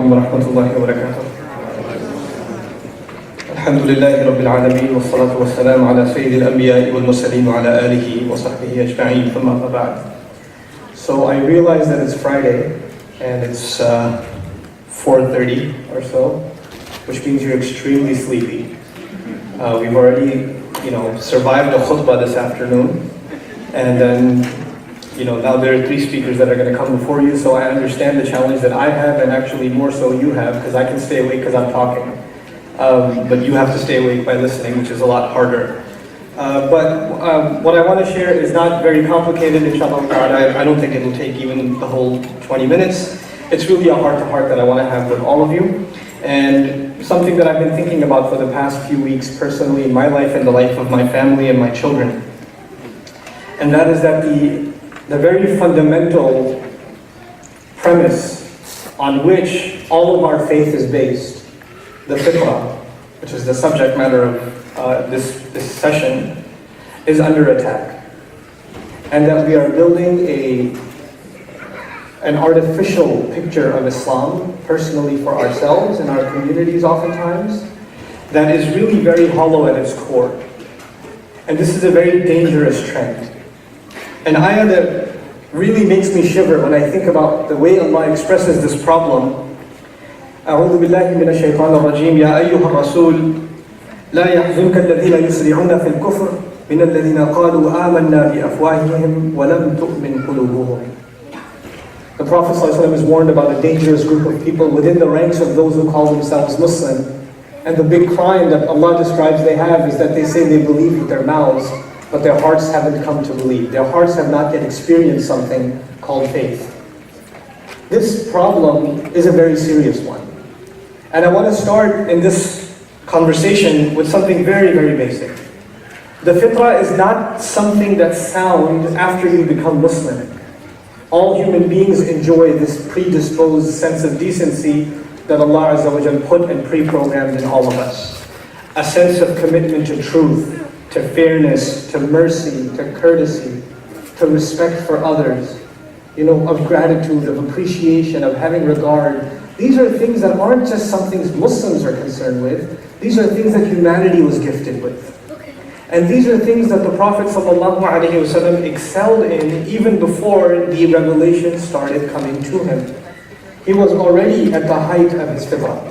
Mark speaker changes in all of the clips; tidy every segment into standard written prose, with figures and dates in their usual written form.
Speaker 1: عليكم ورحمة الله وبركاته. الحمد لله رب العالمين والصلاة والسلام على سيد الأنبياء والمرسلين وعلى آله وصحبه أجمعين ثم أما بعد. So I realize that it's Friday and it's 4:30 or so, which means you're extremely sleepy. We've already, survived the khutbah this afternoon, and then, now there are 3 speakers that are going to come before you, so I understand the challenge that I have, and actually more so you have, because I can stay awake because I'm talking. But you have to stay awake by listening, which is a lot harder. But what I want to share is not very complicated, inshallah. I don't think it'll take even the whole 20 minutes. It's really a heart-to-heart that I want to have with all of you. And something that I've been thinking about for the past few weeks personally in my life and the life of my family and my children. And that is that the very fundamental premise on which all of our faith is based, the fitrah, which is the subject matter of this session, is under attack. And that we are building an artificial picture of Islam, personally for ourselves and our communities oftentimes, that is really very hollow at its core. And this is a very dangerous trend. An ayah that really makes me shiver when I think about the way Allah expresses this problem. أعوذ بالله من الشيطان الرجيم يا أيها الرسول لا يحزنك الذين يسرعون في الكفر من الذين قالوا آمنا بأفواههم ولم تؤمن قلوبهم. The Prophet ﷺ is warned about a dangerous group of people within the ranks of those who call themselves Muslim. And the big crime that Allah describes they have is that they say they believe with their mouths, but their hearts haven't come to believe. Their hearts have not yet experienced something called faith. This problem is a very serious one. And I want to start in this conversation with something very, very basic. The fitrah is not something that's sound after you become Muslim. All human beings enjoy this predisposed sense of decency that Allah Azza wa Jal put and pre-programmed in all of us. A sense of commitment to truth, to fairness, to mercy, to courtesy, to respect for others, of gratitude, of appreciation, of having regard. These are things that aren't just something Muslims are concerned with. These are things that humanity was gifted with. And these are things that the Prophet ﷺ excelled in even before the revelation started coming to him. He was already at the height of his fitrah.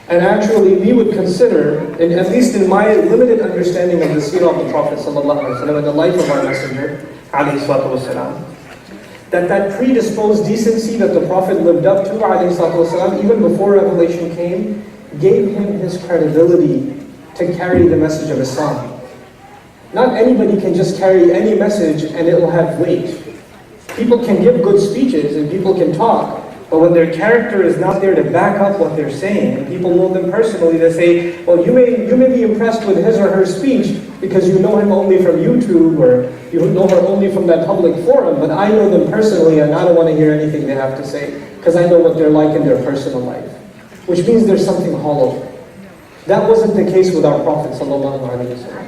Speaker 1: And actually we would consider, at least in my limited understanding of the seerah of the Prophet ﷺ and the life of our Messenger ﷺ, that predisposed decency that the Prophet lived up to ﷺ, even before revelation came, gave him his credibility to carry the message of Islam. Not anybody can just carry any message and it will have weight. People can give good speeches and people can talk, but when their character is not there to back up what they're saying, and people know them personally, they say, well, you may be impressed with his or her speech because you know him only from YouTube or you know her only from that public forum, but I know them personally and I don't want to hear anything they have to say because I know what they're like in their personal life. Which means there's something hollow. That wasn't the case with our Prophet ﷺ.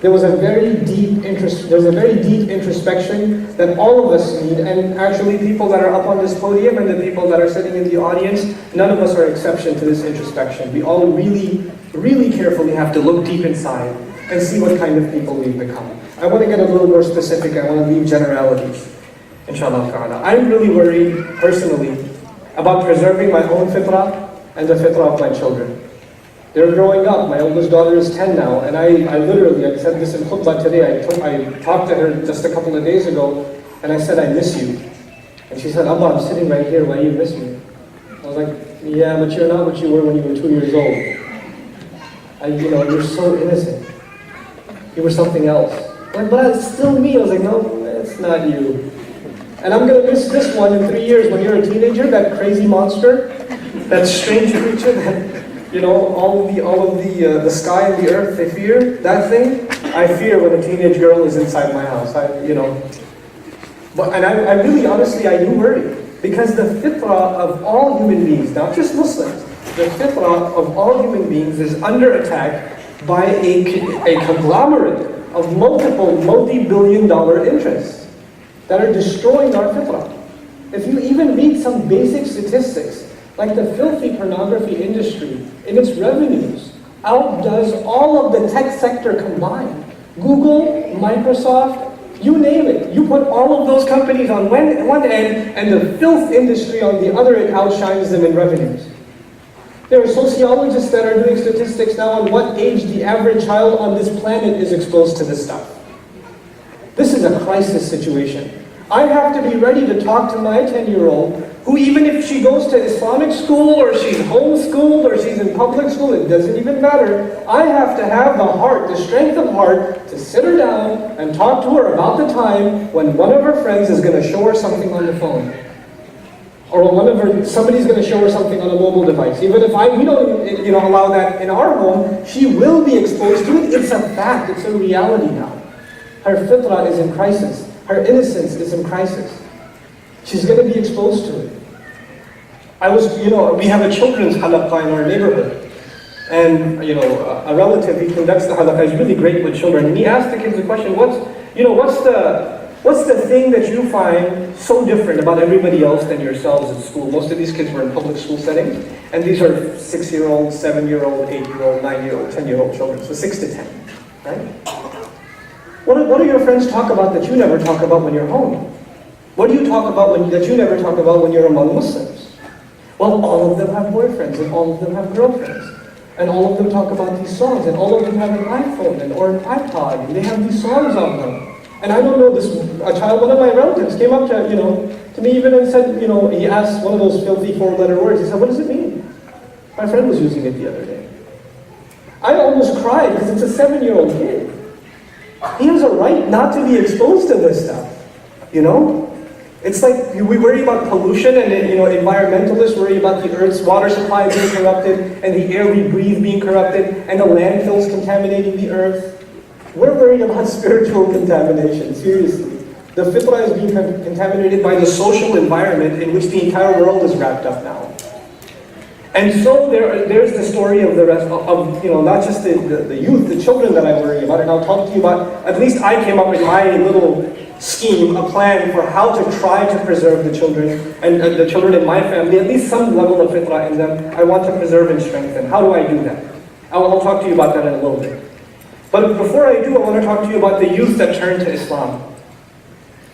Speaker 1: There was a very deep introspection that all of us need, and actually people that are up on this podium and the people that are sitting in the audience, none of us are exception to this introspection. We all really, really carefully have to look deep inside and see what kind of people we've become. I want to get a little more specific. I want to leave generalities, inshallah ta'ala. I'm really worried, personally, about preserving my own fitrah and the fitrah of my children. They're growing up. My oldest daughter is 10 now, and I said this in khutbah today. I talked to her just a couple of days ago, and I said, I miss you. And she said, Abba, I'm sitting right here, why do you miss me? I was like, yeah, but you're not what you were when you were 2 years old. You're so innocent. You were something else. But it's still me. I was like, no, it's not you. And I'm going to miss this one in 3 years when you're a teenager, that crazy monster, that strange creature that, all of the sky and the earth, they fear. That thing, I fear when a teenage girl is inside my house. I really, honestly, I do worry. Because the fitrah of all human beings, not just Muslims, the fitrah of all human beings is under attack by a conglomerate of multiple multi-billion-dollar interests that are destroying our fitrah. If you even read some basic statistics, Like the filthy pornography industry, in its revenues, outdoes all of the tech sector combined. Google, Microsoft, you name it. You put all of those companies on one end, and the filth industry on the other end outshines them in revenues. There are sociologists that are doing statistics now on what age the average child on this planet is exposed to this stuff. This is a crisis situation. I have to be ready to talk to my 10-year-old, who even if she goes to Islamic school, or she's homeschooled, or she's in public school, it doesn't even matter. I have to have the heart, the strength of heart, to sit her down and talk to her about the time when one of her friends is going to show her something on the phone. Or somebody's going to show her something on a mobile device. Even if we don't allow that in our home, she will be exposed to it. It's a fact. It's a reality now. Her fitrah is in crisis. Her innocence is in crisis. She's going to be exposed to it. We have a children's halaqa in our neighborhood. And, a relative, he conducts the halaqa, he's really great with children. And he asked the kids the question, what's the thing that you find so different about everybody else than yourselves in school? Most of these kids were in public school settings. And these are 6-year-old, 7-year-old, 8-year-old, 9-year-old, 10-year-old children. So 6 to 10, right? What do your friends talk about that you never talk about when you're home? What do you talk about that you never talk about when you're among Muslims? Well, all of them have boyfriends, and all of them have girlfriends. And all of them talk about these songs, and all of them have an iPhone or an iPod, and they have these songs on them. And I don't know this, one of my relatives came up to me even and said, he asked one of those filthy 4-letter words. He said, what does it mean? My friend was using it the other day. I almost cried because it's a 7-year-old kid. He has a right not to be exposed to this stuff, It's like we worry about pollution, and environmentalists worry about the Earth's water supply being corrupted, and the air we breathe being corrupted, and the landfills contaminating the Earth. We're worried about spiritual contamination, seriously. The fitrah is being contaminated by the social environment in which the entire world is wrapped up now. And so there's the story of the rest of not just the youth, the children that I worry about, and I'll talk to you about, at least I came up with my little scheme, a plan for how to try to preserve the children, and the children in my family, at least some level of fitrah in them, I want to preserve and strengthen. How do I do that? I'll talk to you about that in a little bit. But before I do, I want to talk to you about the youth that turn to Islam.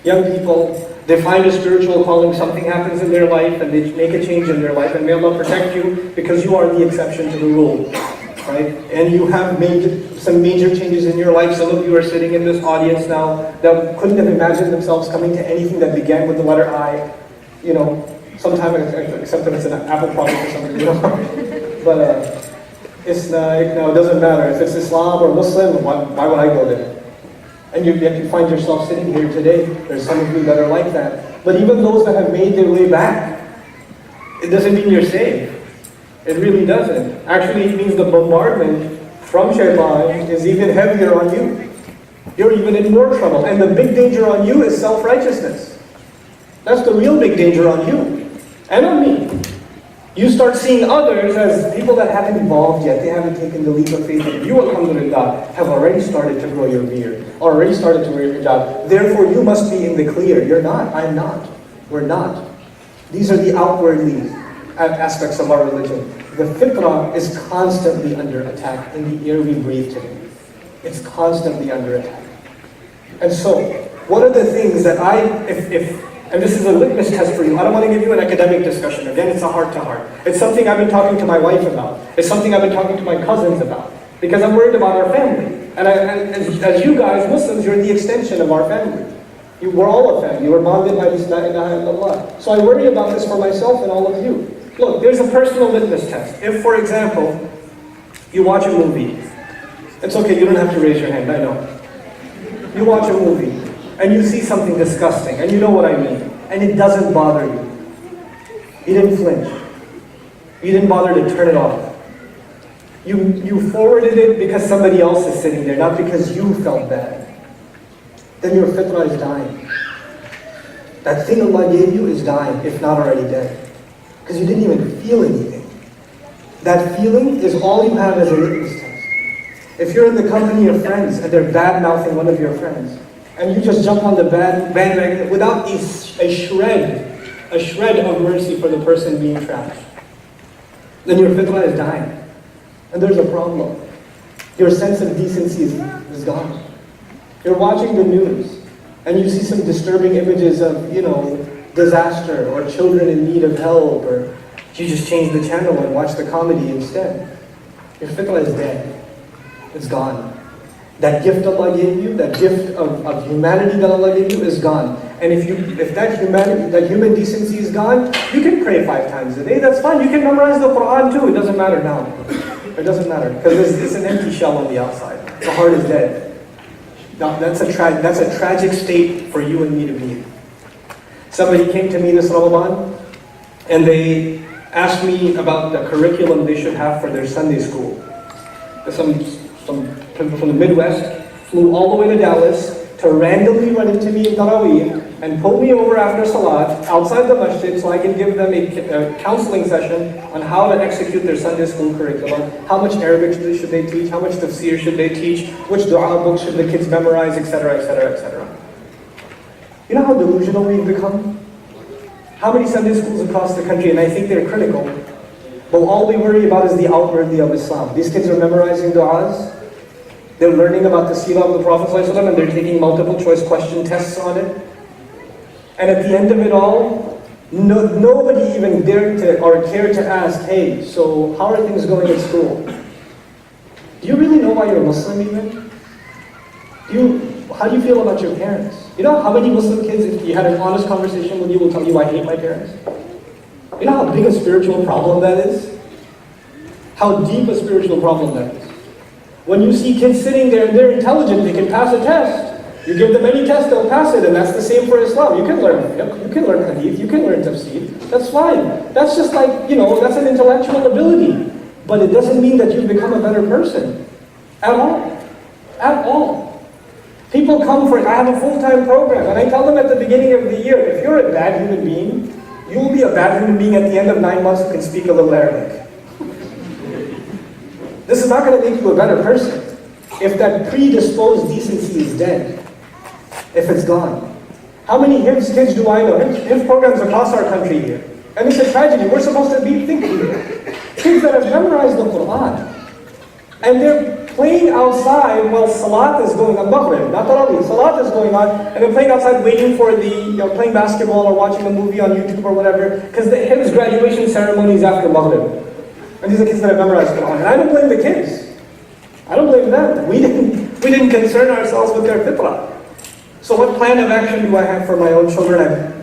Speaker 1: Young people, they find a spiritual calling, something happens in their life, and they make a change in their life, and may Allah protect you, because you are the exception to the rule, right? And you have made some major changes in your life. Some of you are sitting in this audience now that couldn't have imagined themselves coming to anything that began with the letter I, sometime, except if it's an Apple product or something, But it's like, no, it doesn't matter. If it's Islam or Muslim, why would I go there? And yet you find yourself sitting here today. There's some of you that are like that. But even those that have made their way back, it doesn't mean you're safe. It really doesn't. Actually, it means the bombardment from shaitan is even heavier on you. You're even in more trouble. And the big danger on you is self-righteousness. That's the real big danger on you. And on me. You start seeing others as people that haven't evolved yet. They haven't taken the leap of faith. And you, alhamdulillah, have already started to grow your beard. Already started to wear your hijab. Therefore, you must be in the clear. You're not. I'm not. We're not. These are the outwardly aspects of our religion. The fitrah is constantly under attack in the air we breathe today. It's constantly under attack. And so, what are the things that and this is a litmus test for you. I don't want to give you an academic discussion. Again, it's a heart-to-heart. It's something I've been talking to my wife about. It's something I've been talking to my cousins about. Because I'm worried about our family. And as you guys, Muslims, you're the extension of our family. We're all a family. We're bonded by this la ilaha illallah. So I worry about this for myself and all of you. Look, there's a personal litmus test. If, for example, you watch a movie. It's okay, you don't have to raise your hand, I know. You watch a movie. And you see something disgusting, and you know what I mean, and it doesn't bother you. You didn't flinch. You didn't bother to turn it off. You forwarded it because somebody else is sitting there, not because you felt bad. Then your fitrah is dying. That thing Allah gave you is dying, if not already dead. Because you didn't even feel anything. That feeling is all you have as a litmus test. If you're in the company of friends, and they're bad-mouthing one of your friends, and you just jump on the bandwagon without a shred of mercy for the person being trashed. then your fitrah is dying. And there's a problem. Your sense of decency is gone. You're watching the news, and you see some disturbing images of, disaster, or children in need of help, or you just change the channel and watch the comedy instead. Your fitrah is dead. It's gone. That gift Allah gave you, that gift of humanity that Allah gave you is gone. And if that human decency is gone, you can pray 5 times a day, that's fine. You can memorize the Quran too, it doesn't matter now. It doesn't matter, because it's an empty shell on the outside. The heart is dead. That's a tragic state for you and me to be in. Somebody came to me this Ramadan, and they asked me about the curriculum they should have for their Sunday school. Some people from the Midwest flew all the way to Dallas to randomly run into me in Taraweeh and pull me over after Salat outside the masjid so I can give them a counseling session on how to execute their Sunday school curriculum, how much Arabic should they teach, how much tafsir should they teach, which dua books should the kids memorize, etc., etc., etc. You know how delusional we've become? How many Sunday schools across the country, and I think they're critical, but all we worry about is the outwardly of Islam. These kids are memorizing du'as, they're learning about the seerah of the Prophet ﷺ, and they're taking multiple choice question tests on it. And at the end of it all, nobody even dared to or cared to ask, hey, so how are things going at school? Do you really know why you're Muslim even? How do you feel about your parents? You know how many Muslim kids, if you had an honest conversation with you, will tell you, I hate my parents? You know how big a spiritual problem that is? How deep a spiritual problem that is? When you see kids sitting there and they're intelligent, they can pass a test. You give them any test, they'll pass it, and that's the same for Islam. You can learn fiqh, you can learn hadith, you can learn tafsir. That's fine. That's just like, that's an intellectual ability. But it doesn't mean that you've become a better person. At all. At all. People come for it. I have a full-time program, and I tell them at the beginning of the year, if you're a bad human being, you will be a bad human being at the end of 9 months who can speak a little Arabic. This is not going to make you a better person if that predisposed decency is dead, if it's gone. How many Hifz kids do I know? Hifz programs across our country here. And it's a tragedy. We're supposed to be thinking here. Kids that have memorized the Quran, and they're playing outside while Salat is going on, Maghrib, not Tarawih, Salat is going on, and they're playing outside waiting for playing basketball or watching a movie on YouTube or whatever, because the Hifz graduation ceremony is after Maghrib. And these are kids that have memorized Quran. And I don't blame the kids. I don't blame them. We didn't concern ourselves with their fitrah. So what plan of action do I have for my own children? I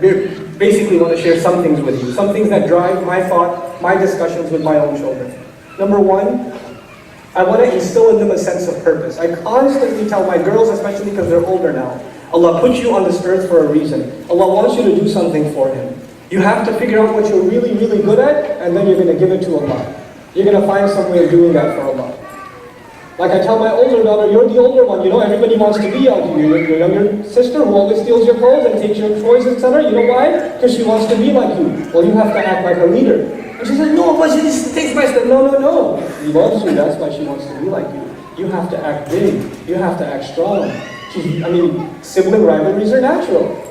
Speaker 1: basically want to share some things with you. Some things that drive my thought, my discussions with my own children. Number one, I want to instill in them a sense of purpose. I constantly tell my girls, especially because they're older now, Allah put you on this earth for a reason. Allah wants you to do something for Him. You have to figure out what you're really, really good at, and then you're going to give it to Allah. You're going to find some way of doing that for Allah. Like I tell my older daughter, you're the older one, everybody wants to be like you. Your younger sister who always steals your clothes and takes your toys, etc. You know why? Because she wants to be like you. Well, you have to act like a leader. And she says, no, but she just takes my stuff. No. She loves you, that's why she wants to be like you. You have to act big. You have to act strong. Sibling rivalries are natural.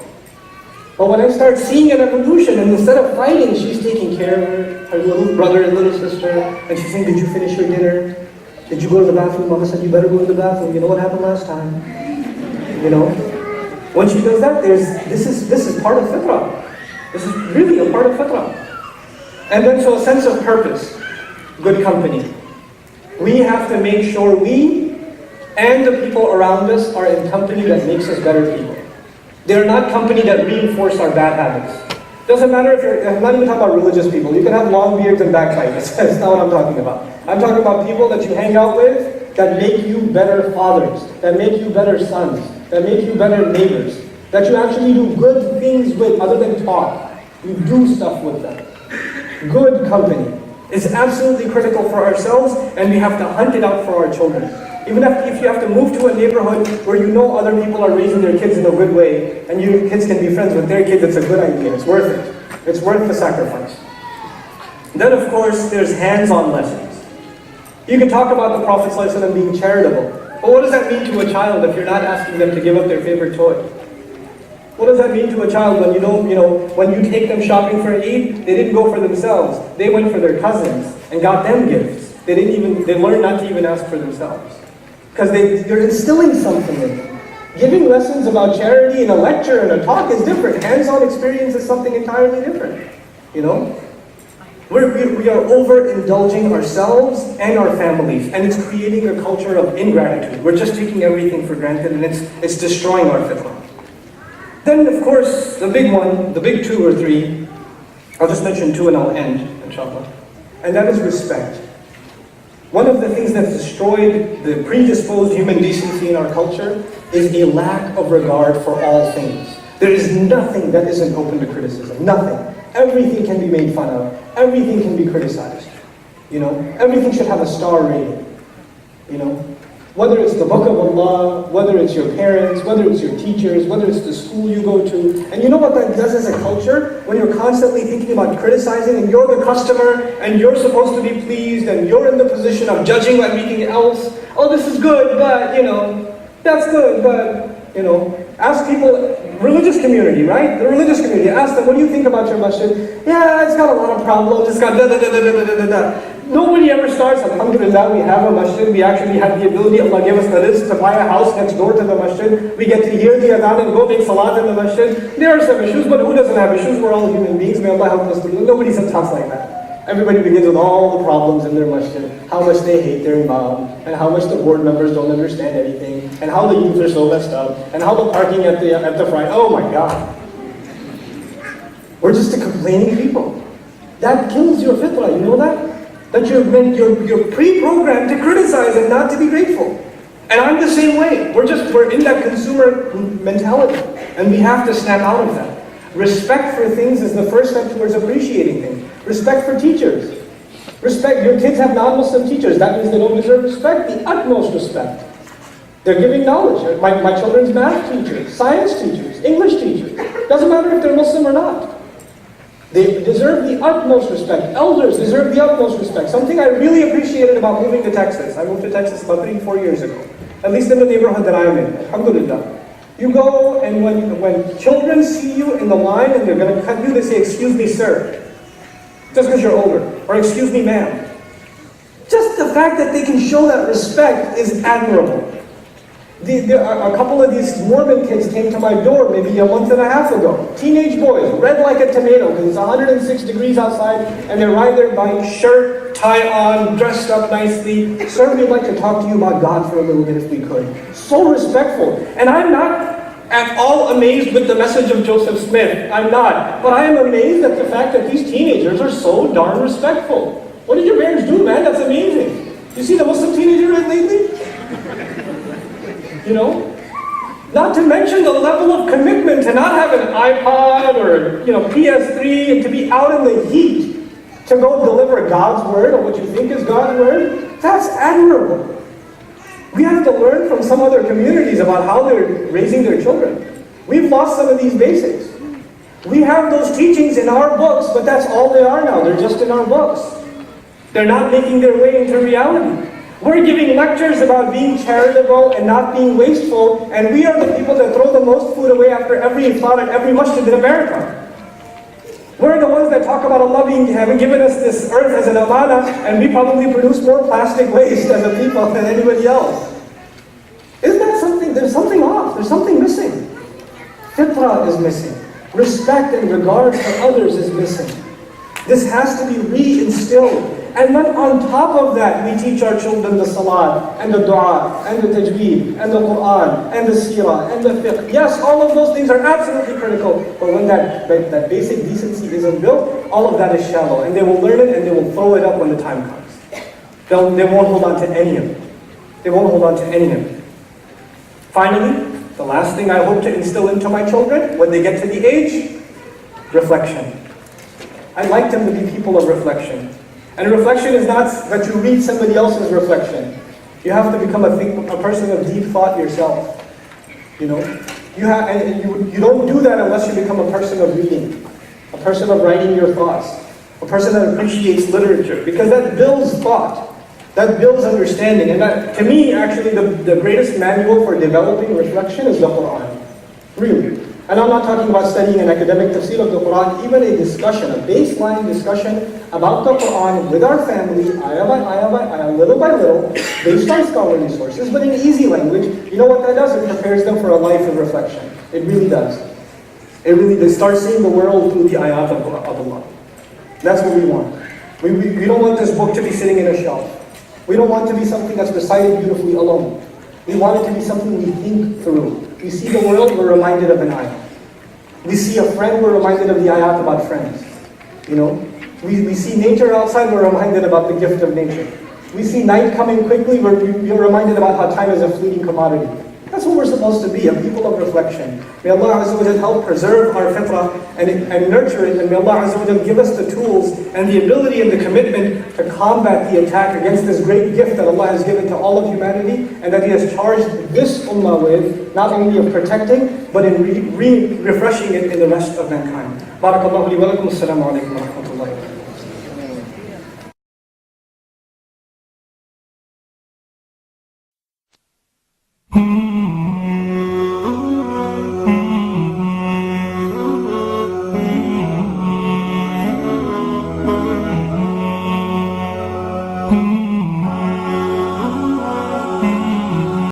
Speaker 1: But when I start seeing an evolution, and instead of fighting, she's taking care of her little brother and little sister, and she's saying, did you finish your dinner? Did you go to the bathroom? Mama said, you better go to the bathroom. You know what happened last time? When she does that, this is part of fitrah. This is really a part of fitrah. And then so a sense of purpose, good company. We have to make sure we and the people around us are in company that makes us better people. They're not company that reinforce our bad habits. Doesn't matter I'm not even talking about religious people. You can have long beards and backbite. That's not what I'm talking about. I'm talking about people that you hang out with that make you better fathers, that make you better sons, that make you better neighbors, that you actually do good things with other than talk. You do stuff with them. Good company is absolutely critical for ourselves, and we have to hunt it out for our children. Even if you have to move to a neighborhood where you know other people are raising their kids in a good way, and your kids can be friends with their kids, it's a good idea. It's worth it. It's worth the sacrifice. Then, of course, there's hands-on lessons. You can talk about the Prophet ﷺ being charitable, but what does that mean to a child if you're not asking them to give up their favorite toy? What does that mean to a child when when you take them shopping for Eid, they didn't go for themselves. They went for their cousins and got them gifts. They learned not to even ask for themselves. Because you're instilling something in them. Giving lessons about charity in a lecture and a talk is different. Hands-on experience is something entirely different. We are overindulging ourselves and our families, and it's creating a culture of ingratitude. We're just taking everything for granted, and it's destroying our fitrah. Then, of course, the big one, the big 2 or 3, I'll just mention 2 and I'll end, inshallah. And that is respect. One of the things that's destroyed the predisposed human decency in our culture is a lack of regard for all things. There is nothing that isn't open to criticism. Nothing. Everything can be made fun of. Everything can be criticized. Everything should have a star rating. Whether it's the Book of Allah, whether it's your parents, whether it's your teachers, whether it's the school you go to. And you know what that does as a culture? When you're constantly thinking about criticizing and you're the customer and you're supposed to be pleased and you're in the position of judging everything else. Oh, this is good, but, that's good, but, ask people, religious community, right? The religious community, ask them, what do you think about your masjid? Yeah, it's got a lot of problems, it's got da-da-da-da-da-da-da-da. Nobody ever starts, alhamdulillah, we have a masjid, we actually have the ability, Allah gave us the rizq to buy a house next door to the masjid, we get to hear the adhan and go make salat in the masjid. There are some issues, but who doesn't have issues? We're all human beings, may Allah help us to do. Nobody talks like that. Everybody begins with all the problems in their masjid, how much they hate their imam, and how much the board members don't understand anything, and how the youth are so messed up, and how the parking at the front, oh my God. We're just a complaining people. That kills your fitrah, you know that? That you're pre-programmed to criticize and not to be grateful. And I'm the same way. We're in that consumer mentality, and we have to snap out of that. Respect for things is the first step towards appreciating things. Respect for teachers. Respect, your kids have non-Muslim teachers. That means they don't deserve respect, the utmost respect. They're giving knowledge. My children's math teachers, science teachers, English teachers. Doesn't matter if they're Muslim or not. They deserve the utmost respect. Elders deserve the utmost respect. Something I really appreciated about moving to Texas. I moved to Texas about 3-4 years ago. At least in the neighborhood that I'm in. Alhamdulillah. You go, and when children see you in the line and they're going to cut you, they say, excuse me, sir. Just because you're older. Or excuse me, ma'am. Just the fact that they can show that respect is admirable. There are a couple of these Mormon kids came to my door maybe a month and a half ago. Teenage boys, red like a tomato because it's 106 degrees outside, and they ride their bike, shirt, tie on, dressed up nicely. Sir, we'd like to talk to you about God for a little bit if we could. So respectful. And I'm not at all amazed with the message of Joseph Smith. I'm not. But I am amazed at the fact that these teenagers are so darn respectful. What did your parents do, man? That's amazing. You see the Muslim teenager lately? Not to mention the level of commitment to not have an iPod or PS3 and to be out in the heat to go deliver God's word or what you think is God's word. That's admirable. We have to learn from some other communities about how they're raising their children. We've lost some of these basics. We have those teachings in our books, but that's all they are now. They're just in our books. They're not making their way into reality. We're giving lectures about being charitable and not being wasteful, and we are the people that throw the most food away after every iftar at every masjid in America. We're the ones that talk about Allah having given us this earth as an amana, and we probably produce more plastic waste as a people than anybody else. Isn't that something? There's something off. There's something missing. Fitrah is missing. Respect and regard for others is missing. This has to be reinstilled. And then on top of that, we teach our children the salat, and the dua, and the tajweed, and the Quran, and the seerah, and the fiqh. Yes, all of those things are absolutely critical. But when that basic decency isn't built, all of that is shallow. And they will learn it, and they will throw it up when the time comes. They won't hold on to any of it. They won't hold on to any of it. Finally, the last thing I hope to instill into my children, when they get to the age, reflection. I'd like them to be people of reflection. And reflection is not that you read somebody else's reflection. You have to become a person of deep thought yourself. You don't do that unless you become a person of reading, a person of writing your thoughts, a person that appreciates literature, because that builds thought, that builds understanding. And that, to me, actually, the greatest manual for developing reflection is the Quran. Really.
Speaker 2: And I'm not talking about studying an academic tafsir of the Quran, even a discussion, a baseline discussion about the Quran with our family, ayah by ayah by ayah, little by little, based on scholarly sources, but in easy language. You know what that does? It prepares them for a life of reflection. It really does. It really does. Start seeing the world through the ayat of Allah. That's what we want. We don't want this book to be sitting in a shelf. We don't want it to be something that's recited beautifully alone. We want it to be something we think through. We see the world, we're reminded of an ayah. We see a friend, we're reminded of the ayat about friends. You know, we see nature outside, we're reminded about the gift of nature. We see night coming quickly, we're reminded about how time is a fleeting commodity. That's what we're supposed to be, a people of reflection. May Allah Azza wa Jal help preserve our fitrah and nurture it, and may Allah Azza wa Jal give us the tools and the ability and the commitment to combat the attack against this great gift that Allah has given to all of humanity, and that He has charged this ummah with, not only of protecting, but in refreshing it in the rest of mankind. Barakallahu li wa lakum. Assalamu alaikum wa rahmatullahi wa barakatuh.